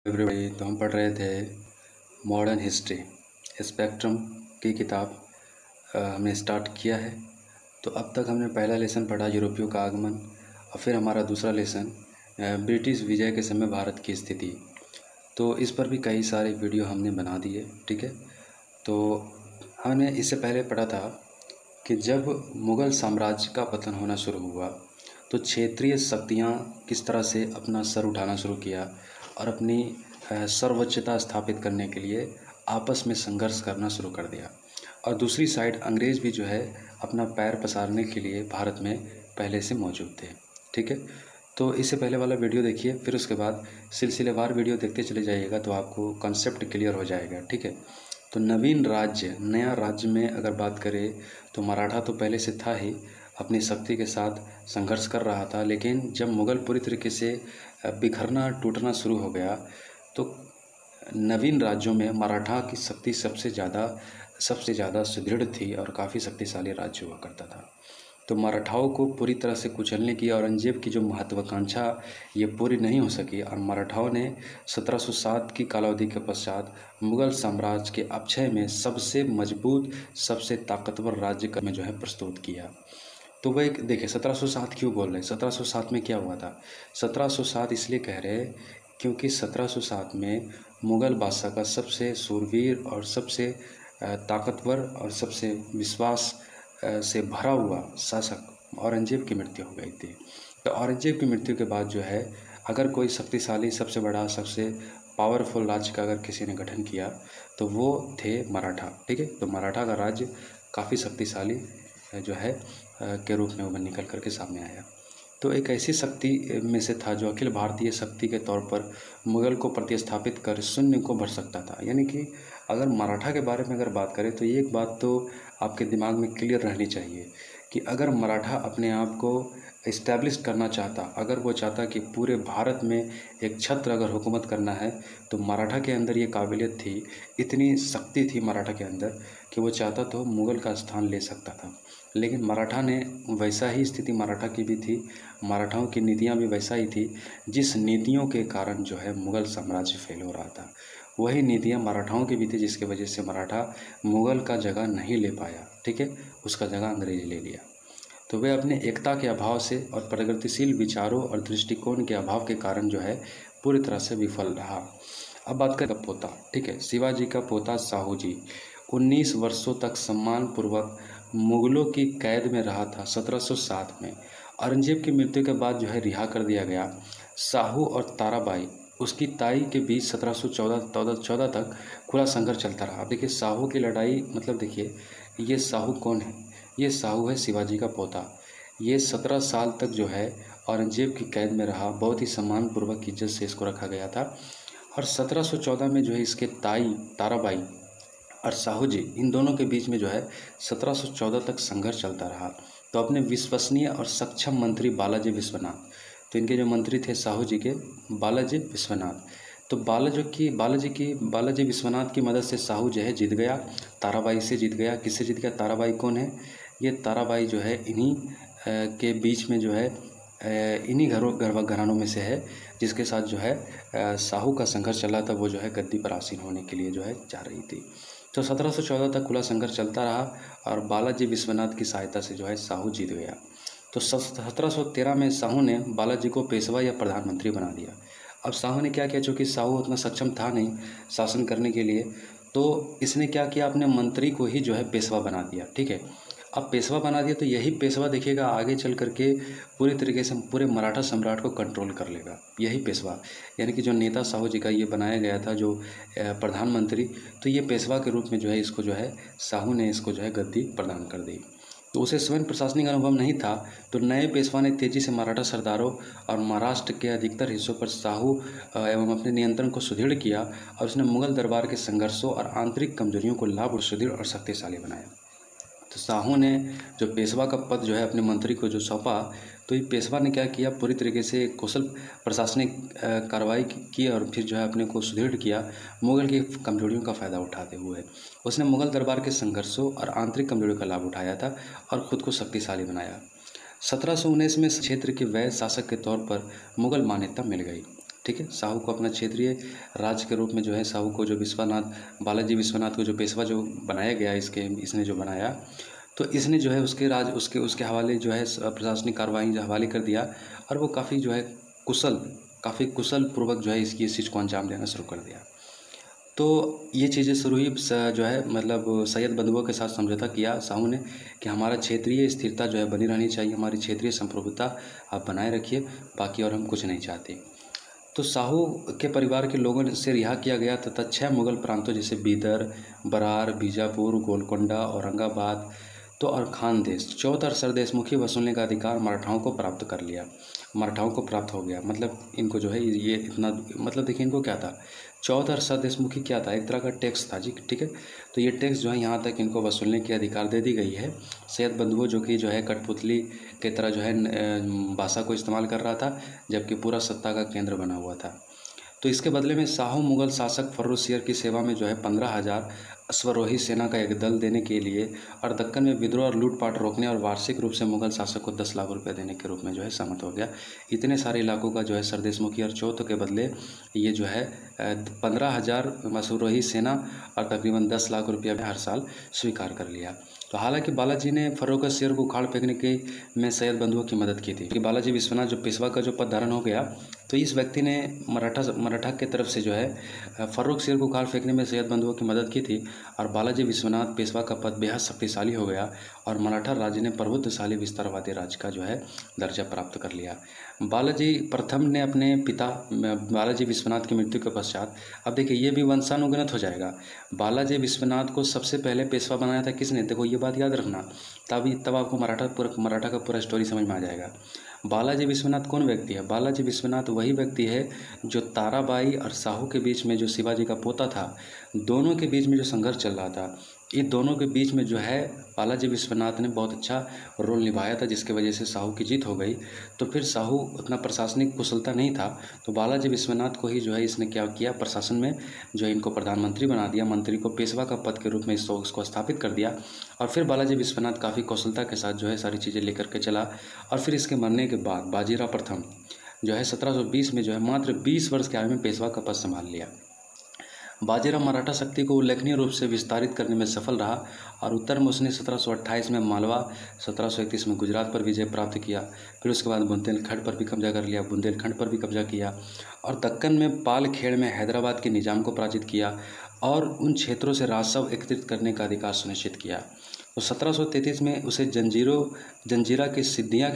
Everybody, तो हम पढ़ रहे थे मॉडर्न हिस्ट्री स्पेक्ट्रम की किताब। हमने स्टार्ट किया है। तो अब तक हमने पहला लेसन पढ़ा यूरोपियों का आगमन, और फिर हमारा दूसरा लेसन ब्रिटिश विजय के समय भारत की स्थिति। तो इस पर भी कई सारे वीडियो हमने बना दिए, ठीक है। तो हमने इससे पहले पढ़ा था कि जब मुग़ल साम्राज्य का पतन होना शुरू हुआ तो क्षेत्रीय शक्तियाँ किस तरह से अपना सर उठाना शुरू किया और अपनी सर्वोच्चता स्थापित करने के लिए आपस में संघर्ष करना शुरू कर दिया। और दूसरी साइड अंग्रेज़ भी जो है अपना पैर पसारने के लिए भारत में पहले से मौजूद थे, ठीक है। तो इससे पहले वाला वीडियो देखिए, फिर उसके बाद सिलसिलेवार वीडियो देखते चले जाइएगा तो आपको कॉन्सेप्ट क्लियर हो जाएगा, ठीक है। तो नवीन राज्य, नया राज्य में अगर बात करें तो मराठा तो पहले से था ही, अपनी शक्ति के साथ संघर्ष कर रहा था। लेकिन जब मुग़ल पूरी तरीके से बिखरना टूटना शुरू हो गया तो नवीन राज्यों में मराठा की शक्ति सबसे ज़्यादा सुदृढ़ थी और काफ़ी शक्तिशाली राज्य हुआ करता था। तो मराठाओं को पूरी तरह से कुचलने की औरंगजेब की जो महत्वाकांक्षा ये पूरी नहीं हो सकी, और मराठाओं ने 1707 की कालावधि के पश्चात मुग़ल साम्राज्य के अपक्षय में सबसे मजबूत, सबसे ताकतवर राज्य में जो है प्रस्तुत किया। तो वह एक देखिए 1707 क्यों बोल रहे हैं, 1707 में क्या हुआ था। 1707 इसलिए कह रहे हैं क्योंकि 1707 में मुग़ल बादशाह का सबसे शूरवीर और सबसे ताकतवर और सबसे विश्वास से भरा हुआ शासक औरंगजेब की मृत्यु हो गई थी। तो औरंगजेब की मृत्यु के बाद जो है अगर कोई शक्तिशाली, सबसे बड़ा, सबसे पावरफुल राज्य का अगर किसी ने गठन किया तो वो थे मराठा, ठीक है। तो मराठा का राज्य काफ़ी शक्तिशाली जो है के रूप में वो निकल करके सामने आया। तो एक ऐसी शक्ति में से था जो अखिल भारतीय शक्ति के तौर पर मुग़ल को प्रतिस्थापित कर शून्य को भर सकता था। यानी कि अगर मराठा के बारे में अगर बात करें तो ये एक बात तो आपके दिमाग में क्लियर रहनी चाहिए कि अगर मराठा अपने आप को इस्टेब्लिश करना चाहता, अगर वो चाहता कि पूरे भारत में एक छत्र अगर हुकूमत करना है, तो मराठा के अंदर ये काबिलियत थी, इतनी शक्ति थी मराठा के अंदर कि वो चाहता तो मुग़ल का स्थान ले सकता था। लेकिन मराठा ने वैसा ही स्थिति मराठा की भी थी, मराठाओं की नीतियाँ भी वैसा ही थी जिस नीतियों के कारण जो है मुग़ल साम्राज्य फेल हो रहा था। वही नीतियाँ मराठाओं की भी थी जिसकी वजह से मराठा मुग़ल का जगह नहीं ले पाया, ठीक है, उसका जगह अंग्रेज ले लिया। तो वे अपने एकता के अभाव से और प्रगतिशील विचारों और दृष्टिकोण के अभाव के कारण जो है पूरी तरह से विफल रहा। अब बात करें पोता, ठीक है, शिवाजी का पोता साहू जी 19 वर्षों तक सम्मानपूर्वक मुग़लों की कैद में रहा था। 1707 में औरंगजेब की मृत्यु के बाद जो है रिहा कर दिया गया। साहू और ताराबाई उसकी ताई के बीच 1714 तक खुला संघर्ष चलता रहा। देखिए साहू की लड़ाई, मतलब देखिए ये साहू कौन है, ये साहू है शिवाजी का पोता। ये 17 साल तक जो है औरंगजेब की कैद में रहा, बहुत ही सम्मानपूर्वक इज्जत से इसको रखा गया था। और 1714 में जो है इसके ताई ताराबाई और साहू जी, इन दोनों के बीच में जो है 1714 तक संघर्ष चलता रहा। तो अपने विश्वसनीय और सक्षम मंत्री बालाजी विश्वनाथ, तो इनके जो मंत्री थे साहू जी के बालाजी विश्वनाथ, तो बालाजी विश्वनाथ की मदद से साहू जो है जीत गया, ताराबाई से जीत गया। किससे जीत गया? ताराबाई कौन है? ये ताराबाई जो है इन्हीं के बीच में जो है इन्हीं घरानों में से है जिसके साथ जो है साहू का संघर्ष चला था। वो जो है गद्दी पर आसीन होने के लिए जो है जा रही थी। तो 1714 तक खुला संघर्ष चलता रहा और बालाजी विश्वनाथ की सहायता से जो है साहू जीत गया। तो 1713 में साहू ने बालाजी को पेशवा या प्रधानमंत्री बना दिया। अब साहू ने क्या किया, चूँकि साहू उतना सक्षम था नहीं शासन करने के लिए, तो इसने क्या किया, अपने मंत्री को ही जो है पेशवा बना दिया, ठीक है। अब पेशवा बना दिया तो यही पेशवा देखिएगा आगे चल करके पूरी तरीके से पूरे मराठा सम्राट को कंट्रोल कर लेगा, यही पेशवा। यानी कि जो नेता साहू जी का ये बनाया गया था जो प्रधानमंत्री, तो ये पेशवा के रूप में जो है इसको जो है साहू ने इसको जो है गद्दी प्रदान कर दी। तो उसे स्वयं प्रशासनिक अनुभव नहीं था, तो नए पेशवा ने तेजी से मराठा सरदारों और महाराष्ट्र के अधिकतर हिस्सों पर साहू एवं अपने नियंत्रण को सुदृढ़ किया और उसने मुगल दरबार के संघर्षों और आंतरिक कमजोरियों को लाभ और सुदृढ़ और शक्तिशाली बनाया। तो साहू ने जो पेशवा का पद जो है अपने मंत्री को जो सौंपा, तो ये पेशवा ने क्या किया, पूरी तरीके से कौशल प्रशासनिक कार्रवाई की और फिर जो है अपने को सुदृढ़ किया मुगल की कमजोरियों का फ़ायदा उठाते हुए। उसने मुगल दरबार के संघर्षों और आंतरिक कमजोरियों का लाभ उठाया था और ख़ुद को शक्तिशाली बनाया। 1719 में क्षेत्र के वैध शासक के तौर पर मुगल मान्यता मिल गई, ठीक है। साहू को अपना क्षेत्रीय राज्य के रूप में जो है साहू को जो विश्वनाथ बालाजी विश्वनाथ को जो पेशवा जो बनाया गया इसने जो बनाया, तो इसने जो है उसके राज उसके हवाले जो है प्रशासनिक कार्रवाई जो हवाले कर दिया, और वो काफ़ी जो है काफ़ी कुशल पूर्वक जो है इस चीज़ को अंजाम देना शुरू कर दिया। तो ये चीज़ें शुरू हुई जो है मतलब सैयद बंधुओं के साथ समझौता किया साहू ने कि हमारा क्षेत्रीय स्थिरता जो है बनी रहनी चाहिए, हमारी क्षेत्रीय संप्रभुता आप बनाए रखिए, बाकी और हम कुछ नहीं चाहते। तो साहू के परिवार के लोगों से रिहा किया गया तथा 6 मुगल प्रांतों जैसे बीदर, बरार, बीजापुर, गोलकोंडा, औरंगाबाद तो और खानदेश, चौथ और सरदेशमुखी वसूलने का अधिकार मराठाओं को प्राप्त कर लिया। मराठाओं को प्राप्त हो गया, मतलब इनको जो है ये इतना, मतलब देखिए इनको क्या था, चौथ और सरदेशमुखी क्या था, एक तरह का टैक्स था जी, ठीक है। तो ये टैक्स जो है यहाँ तक इनको वसूलने की अधिकार दे दी गई है। सैयद बंधुओं जो कि जो है कठपुतली की तरह जो है भाषा को इस्तेमाल कर रहा था, जबकि पूरा सत्ता का केंद्र बना हुआ था। तो इसके बदले में शाहू मुगल शासक फर्रुख की सेवा में जो है 15,000 अश्वरोही सेना का एक दल देने के लिए और दक्कन में विद्रोह और लूटपाट रोकने और वार्षिक रूप से मुगल शासक को 10 लाख रुपए देने के रूप में जो है सहमत हो गया। इतने सारे इलाकों का जो है सरदेशमुखी और चौथ के बदले ये जो है 15,000 अश्वरोही सेना और तकरीबन 10 लाख रुपया में हर साल स्वीकार कर लिया। तो हालांकि बालाजी ने फर्रुख को उखाड़ फेंकने के में सैयद बंधुओं की मदद की थी कि बालाजी विश्वनाथ जो पेशवा का जो पद धारण हो गया, तो इस व्यक्ति ने मराठा के तरफ से जो है फर्रुख को उखाड़ फेंकने में सैयद बंधुओं की मदद की थी, और बालाजी विश्वनाथ पेशवा का पद बेहद शक्तिशाली हो गया और मराठा राज्य ने प्रभुत्वशाली विस्तारवादी राज्य का जो है दर्जा प्राप्त कर लिया। बालाजी प्रथम ने अपने पिता बालाजी विश्वनाथ की मृत्यु के पश्चात, अब देखिए ये भी वंशानुगणित हो जाएगा, बालाजी विश्वनाथ को सबसे पहले पेशवा बनाया था किसने, देखो ये बात याद रखना, तब आपको मराठा का पूरा स्टोरी समझ में आ जाएगा। बालाजी विश्वनाथ कौन व्यक्ति है, बालाजी विश्वनाथ वही व्यक्ति है जो ताराबाई और साहू के बीच में जो शिवाजी का पोता था, दोनों के बीच में जो संघर्ष चल रहा था, इन दोनों के बीच में जो है बालाजी विश्वनाथ ने बहुत अच्छा रोल निभाया था, जिसके वजह से साहू की जीत हो गई। तो फिर साहू उतना प्रशासनिक कुशलता नहीं था, तो बालाजी विश्वनाथ को ही जो है इसने क्या किया, प्रशासन में जो है इनको प्रधानमंत्री बना दिया, मंत्री को पेशवा का पद के रूप में इसको स्थापित कर दिया। और फिर बालाजी विश्वनाथ काफ़ी कुशलता के साथ जो है सारी चीज़ें लेकर के चला, और फिर इसके मरने के बाद बाजीराव प्रथम जो है 1720 में जो है मात्र 20 वर्ष के आयु में पेशवा का पद संभाल लिया। बाजीराव मराठा शक्ति को उल्लेखनीय रूप से विस्तारित करने में सफल रहा और उत्तर में उसने 1728 में मालवा, 1731 में गुजरात पर विजय प्राप्त किया, फिर उसके बाद बुंदेलखंड पर भी कब्जा कर लिया, बुंदेलखंड पर भी कब्जा किया, और दक्कन में पालखेड़ में हैदराबाद के निजाम को पराजित किया और उन क्षेत्रों से राजस्व एकत्रित करने का अधिकार सुनिश्चित किया। तो 1733 में उसे जंजीरा के सिद्दियों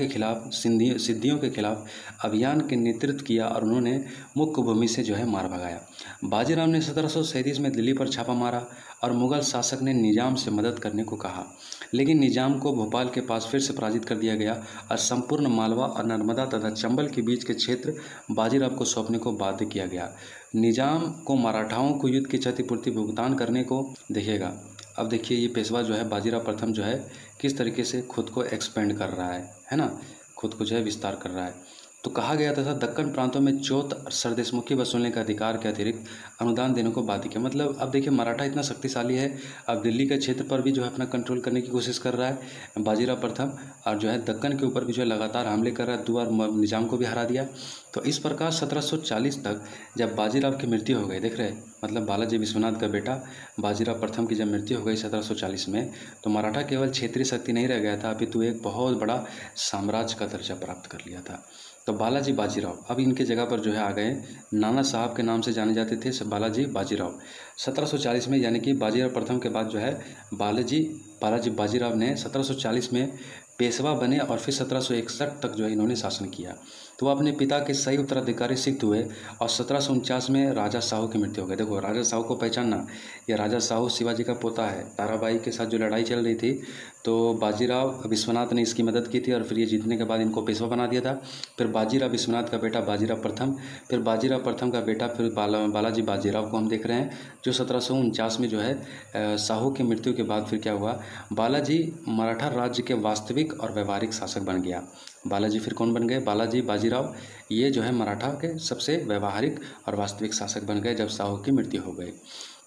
के खिलाफ अभियान के नेतृत्व किया और उन्होंने मुख्य भूमि से जो है मार भगाया। बाजीराव ने 1737 में दिल्ली पर छापा मारा और मुगल शासक ने निजाम से मदद करने को कहा, लेकिन निजाम को भोपाल के पास फिर से पराजित कर दिया गया और संपूर्ण मालवा और नर्मदा तथा चंबल के बीच के क्षेत्र बाजीराव को सौंपने को बाध्य किया गया। निजाम को मराठाओं को युद्ध की क्षतिपूर्ति भुगतान करने को देखेगा। अब देखिए ये पेशवा जो है बाजीराव प्रथम जो है किस तरीके से खुद को एक्सपेंड कर रहा है ना, खुद को जो है विस्तार कर रहा है। तो कहा गया था दक्कन प्रांतों में चौथ सरदेशमुखी वसूलने का अधिकार के अतिरिक्त अनुदान देने को बाध्य किया। मतलब अब देखिए मराठा इतना शक्तिशाली है, अब दिल्ली के क्षेत्र पर भी जो है अपना कंट्रोल करने की कोशिश कर रहा है बाजीराव प्रथम, और जो है दक्कन के ऊपर भी जो है लगातार हमले कर रहा है, 2 बार निजाम को भी हरा दिया। तो इस प्रकार 1740 तक जब बाजीराव की मृत्यु हो गई, देख रहे हैं मतलब बालाजी विश्वनाथ का बेटा बाजीराव प्रथम की जब मृत्यु हो गई 1740 में, तो मराठा केवल क्षेत्रीय शक्ति नहीं रह गया था, अपितु एक बहुत बड़ा साम्राज्य का दर्जा प्राप्त कर लिया था। तो बालाजी बाजीराव अब इनके जगह पर जो है आ गए नाना साहब के नाम से जाने जाते थे बालाजी बाजीराव। 1740 में यानी कि बाजीराव प्रथम के बाद जो है बालाजी बाजीराव ने 1740 में पेशवा बने और फिर 1761 तक जो है इन्होंने शासन किया। तो वह अपने पिता के सही उत्तराधिकारी सिद्ध हुए और 1749 में राजा साहू की मृत्यु हो गई। देखो राजा साहू को पहचानना, यह राजा साहू शिवाजी का पोता है। ताराबाई के साथ जो लड़ाई चल रही थी तो बाजीराव विश्वनाथ ने इसकी मदद की थी और फिर ये जीतने के बाद इनको पेशवा बना दिया था। फिर बाजीराव विश्वनाथ का बेटा बाजीराव प्रथम, फिर बाजीराव प्रथम का बेटा फिर बालाजी बाजीराव को हम देख रहे हैं, जो 1749 में जो है साहू की मृत्यु के बाद फिर क्या हुआ, बालाजी मराठा राज्य के वास्तविक और व्यवहारिक शासक बन गया। बालाजी फिर कौन बन गए? बालाजी बाजीराव। ये जो है मराठा के सबसे व्यवहारिक और वास्तविक शासक बन गए जब शाहू की मृत्यु हो गई।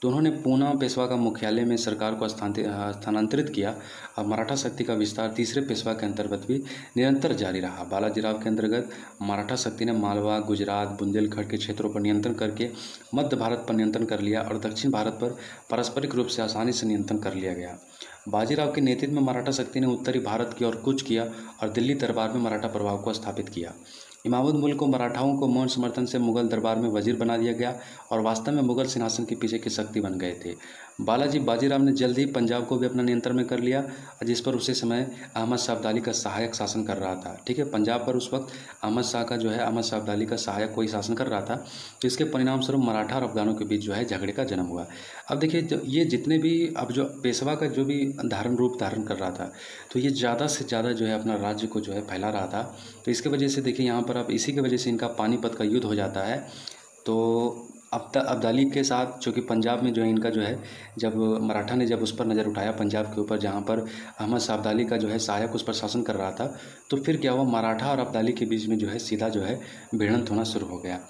तो उन्होंने पूना पेशवा का मुख्यालय में सरकार को स्थानांतरित किया और मराठा शक्ति का विस्तार तीसरे पेशवा के अंतर्गत भी निरंतर जारी रहा। बालाजीराव के अंतर्गत मराठा शक्ति ने मालवा, गुजरात, बुंदेलखंड के क्षेत्रों पर नियंत्रण करके मध्य भारत पर नियंत्रण कर लिया और दक्षिण भारत पर पारस्परिक रूप से आसानी से नियंत्रण कर लिया गया। बाजीराव के नेतृत्व में मराठा शक्ति ने उत्तरी भारत की ओर कूच किया और दिल्ली दरबार में मराठा प्रभाव को स्थापित किया। इमामुद मुल्क को मराठाओं को मौन समर्थन से मुगल दरबार में वजीर बना दिया गया और वास्तव में मुगल सिंहासन के पीछे की शक्ति बन गए थे। बालाजी बाजीराव ने जल्द ही पंजाब को भी अपना नियंत्रण में कर लिया, जिस पर उसी समय अहमद शाह अब्दाली का सहायक शासन कर रहा था। ठीक है, पंजाब पर उस वक्त अहमद शाह का जो है अहमद शाह अब्दाली का सहायक कोई शासन कर रहा था। तो इसके परिणाम स्वरूप मराठा और अफगानों के बीच जो है झगड़े का जन्म हुआ। अब देखिए, ये जितने भी अब जो पेशवा का जो भी रूप धारण कर रहा था, तो ये ज़्यादा से ज़्यादा जो है अपना राज्य को जो है फैला रहा था। तो इसके वजह से देखिए यहाँ पर अब इसी की वजह से इनका पानीपत का युद्ध हो जाता है। तो अब्दाली के साथ, जो कि पंजाब में जो है इनका जो है, जब मराठा ने जब उस पर नज़र उठाया पंजाब के ऊपर, जहाँ पर अहमद शाह अब्दाली का जो है सहायक उस पर शासन कर रहा था, तो फिर क्या हुआ, मराठा और अब्दाली के बीच में जो है सीधा जो है भिड़ंत होना शुरू हो गया।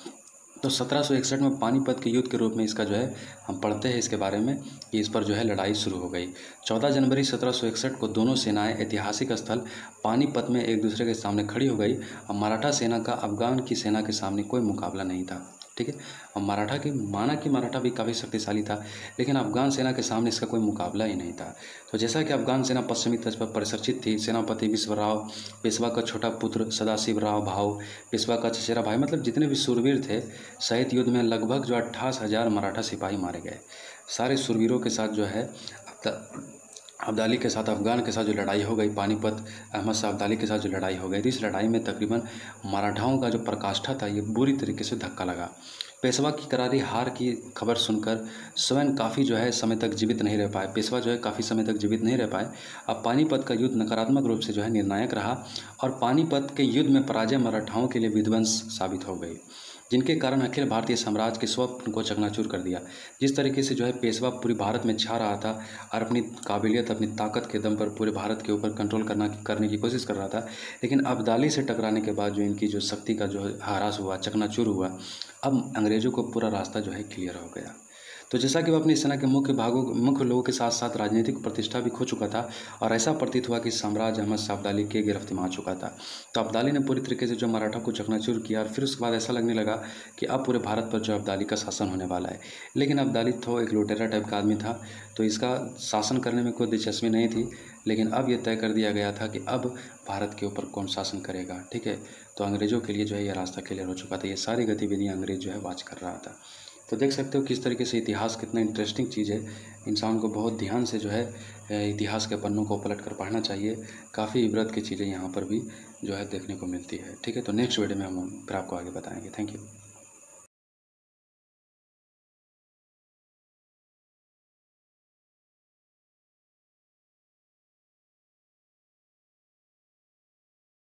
तो 1761 में पानीपत के युद्ध के रूप में इसका जो है हम पढ़ते हैं इसके बारे में कि इस पर जो है लड़ाई शुरू हो गई। 14 जनवरी 1761 को दोनों सेनाएं ऐतिहासिक स्थल पानीपत में एक दूसरे के सामने खड़ी हो गई और मराठा सेना का अफगान की सेना के सामने कोई मुकाबला नहीं था। ठीक है, और मराठा भी काफ़ी शक्तिशाली था, लेकिन अफगान सेना के सामने इसका कोई मुकाबला ही नहीं था। तो जैसा कि अफगान सेना पश्चिमी तट पर परिसरचित थी, सेनापति विश्वराव, पेशवा का छोटा पुत्र सदाशिवराव भाऊ, पेशवा का चचेरा भाई, मतलब जितने भी सूरवीर थे, शहीद युद्ध में लगभग जो 28,000 मराठा सिपाही मारे गए। सारे सूरवीरों के साथ जो है अब्दाली के साथ, अफगान के साथ जो लड़ाई हो गई, पानीपत अहमद शाह अब्दाली के साथ जो लड़ाई हो गई थी, इस लड़ाई में तकरीबन मराठाओं का जो प्रकाष्ठा था ये बुरी तरीके से धक्का लगा। पेशवा की करारी हार की खबर सुनकर स्वयं काफ़ी जो है समय तक जीवित नहीं रह पाए, पेशवा जो है काफ़ी समय तक जीवित नहीं रह पाए। अब पानीपत का युद्ध नकारात्मक रूप से जो है निर्णायक रहा और पानीपत के युद्ध में पराजय मराठाओं के लिए विध्वंस साबित हो गई, जिनके कारण अखिल भारतीय साम्राज्य के स्वप्न को चकनाचूर कर दिया। जिस तरीके से जो है पेशवा पूरे भारत में छा रहा था और अपनी काबिलियत, अपनी ताकत के दम पर पूरे भारत के ऊपर कंट्रोल करने की कोशिश कर रहा था, लेकिन अब्दाली से टकराने के बाद जो इनकी जो शक्ति का जो ह्रास हुआ, चकनाचूर हुआ, अब अंग्रेज़ों को पूरा रास्ता जो है क्लियर हो गया। तो जैसा कि वह अपनी सेना के मुख्य लोगों के साथ साथ राजनीतिक प्रतिष्ठा भी खो चुका था और ऐसा प्रतीत हुआ कि साम्राज्य अहमद शाह अब्दाली के गिरफ्त में आ चुका था। तो अब्दाली ने पूरी तरीके से जो मराठा को चकनाचूर किया और फिर उसके बाद ऐसा लगने लगा कि अब पूरे भारत पर जो अब्दाली का शासन होने वाला है। लेकिन अब्दाली तो एक लुटेरा टाइप का आदमी था, तो इसका शासन करने में कोई दिलचस्पी नहीं थी। लेकिन अब यह तय कर दिया गया था कि अब भारत के ऊपर कौन शासन करेगा। ठीक है, तो अंग्रेज़ों के लिए जो है यह रास्ता क्लियर हो चुका था। ये सारी गतिविधियाँ अंग्रेज़ जो है वॉच कर रहा था। तो देख सकते हो किस तरीके से इतिहास कितना इंटरेस्टिंग चीज़ है। इंसान को बहुत ध्यान से जो है इतिहास के पन्नों को पलट कर पढ़ना चाहिए। काफ़ी इबरत की चीज़ें यहाँ पर भी जो है देखने को मिलती है। ठीक है, तो नेक्स्ट वीडियो में हम फिर आपको आगे बताएंगे। Thank you.